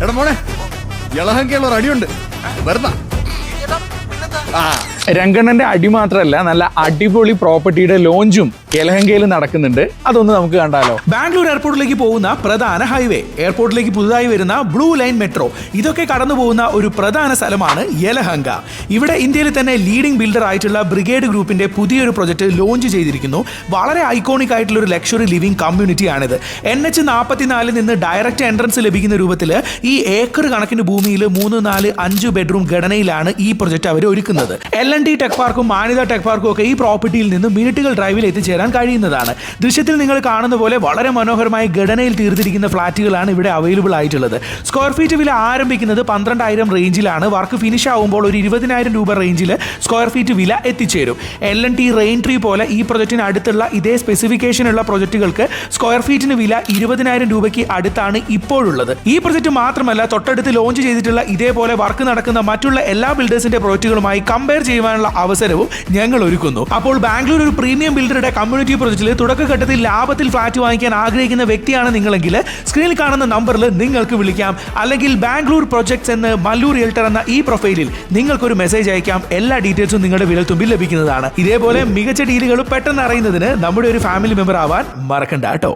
എടാ മോനെ ഇളഹങ്കയുള്ള ഒരു അടിയുണ്ട് വെറുതെ രംഗണ്ണന്റെ അടി മാത്രമല്ല നല്ല അടിപൊളി പ്രോപ്പർട്ടിയുടെ ലോഞ്ചും യലഹങ്കയിൽ നടക്കുന്നുണ്ട്. അതൊന്ന് നമുക്ക് കണ്ടാലോ. ബാംഗ്ലൂർ എയർപോർട്ടിലേക്ക് പോകുന്ന പ്രധാന ഹൈവേ, എയർപോർട്ടിലേക്ക് പുതുതായി വരുന്ന ബ്ലൂ ലൈൻ മെട്രോ, ഇതൊക്കെ കടന്നു പോകുന്ന ഒരു പ്രധാന സ്ഥലമാണ് യലഹങ്ക. ഇവിടെ ഇന്ത്യയിൽ തന്നെ ലീഡിംഗ് ബിൽഡർ ആയിട്ടുള്ള ബ്രിഗേഡ് ഗ്രൂപ്പിന്റെ പുതിയൊരു പ്രൊജക്ട് ലോഞ്ച് ചെയ്തിരിക്കുന്നു. വളരെ ഐക്കോണിക് ആയിട്ടുള്ള ഒരു ലക്ഷറി ലിവിംഗ് കമ്മ്യൂണിറ്റിയാണിത്. NH 44 നിന്ന് ഡയറക്റ്റ് എൻട്രൻസ് ലഭിക്കുന്ന രൂപത്തിൽ ഈ ഏക്കർ കണക്കിന് ഭൂമിയിൽ 3, 4, 5 ബെഡ്റൂം ഘടനയിലാണ് ഈ പ്രൊജക്ട് അവർ ഒരുക്കുന്നത്. L&T ടെക് പാർക്കും മാനിത ടെക് പാർക്കും ഒക്കെ ഈ പ്രോപ്പർട്ടിയിൽ നിന്ന് മിനിറ്റുകൾ ഡ്രൈവിൽ എത്തിച്ചേരാൻ കഴിയുന്നതാണ്. ദൃശ്യത്തിൽ നിങ്ങൾ കാണുന്ന പോലെ വളരെ മനോഹരമായ ഘടനയിൽ തീർത്തിരിക്കുന്ന ഫ്ളാറ്റുകളാണ് ഇവിടെ അവൈലബിൾ ആയിട്ടുള്ളത്. സ്ക്വയർ ഫീറ്റ് വില ആരംഭിക്കുന്നത് 12,000 റേഞ്ചിലാണ്. വർക്ക് ഫിനിഷ് ആവുമ്പോൾ ഒരു 20,000 രൂപ റേഞ്ചിൽ സ്ക്വയർ ഫീറ്റ് വില എത്തിച്ചേരും. L&T റെയിൻ ട്രീ പോലെ ഈ പ്രൊജക്റ്റിന് അടുത്തുള്ള ഇതേ സ്പെസിഫിക്കേഷനുള്ള പ്രൊജക്റ്റുകൾക്ക് സ്ക്വയർ ഫീറ്റിന് വില 20,000 രൂപയ്ക്ക് അടുത്താണ് ഇപ്പോഴുള്ളത്. ഈ പ്രൊജക്റ്റ് മാത്രമല്ല, തൊട്ടടുത്ത് ലോഞ്ച് ചെയ്തിട്ടുള്ള ഇതേപോലെ വർക്ക് നടക്കുന്ന മറ്റുള്ള എല്ലാ ബിൽഡേഴ്സിന്റെ പ്രൊജക്റ്റുകളുമായി കമ്പയർ ചെയ്യുവാനുള്ള അവസരവും ഞങ്ങൾ ഒരുക്കുന്നു. അപ്പോൾ ബാംഗ്ലൂർ ഒരു പ്രീമിയം ബിൽഡറുടെ കമ്മ്യൂണിറ്റി പ്രൊജക്റ്റിൽ തുടക്കഘട്ടത്തിൽ ലാഭത്തിൽ ഫ്ലാറ്റ് വാങ്ങിക്കാൻ ആഗ്രഹിക്കുന്ന വ്യക്തിയാണ് നിങ്ങളെങ്കിൽ സ്ക്രീനിൽ കാണുന്ന നമ്പറിൽ നിങ്ങൾക്ക് വിളിക്കാം. അല്ലെങ്കിൽ ബാംഗ്ലൂർ പ്രൊജക്ട്സ് എന്ന് മല്ലൂർ റിയൽട്ടർ എന്ന ഈ പ്രൊഫൈലിൽ നിങ്ങൾക്കൊരു മെസ്സേജ് അയക്കാം. എല്ലാ ഡീറ്റെയിൽസും നിങ്ങളുടെ വിരൽത്തുമ്പിൽ ലഭിക്കുന്നതാണ്. ഇതേപോലെ മികച്ച ഡീലുകൾ പെട്ടെന്ന് അറിയുന്നതിന് നമ്മുടെ ഒരു ഫാമിലി മെമ്പർ ആവാൻ മറക്കണ്ട കേട്ടോ.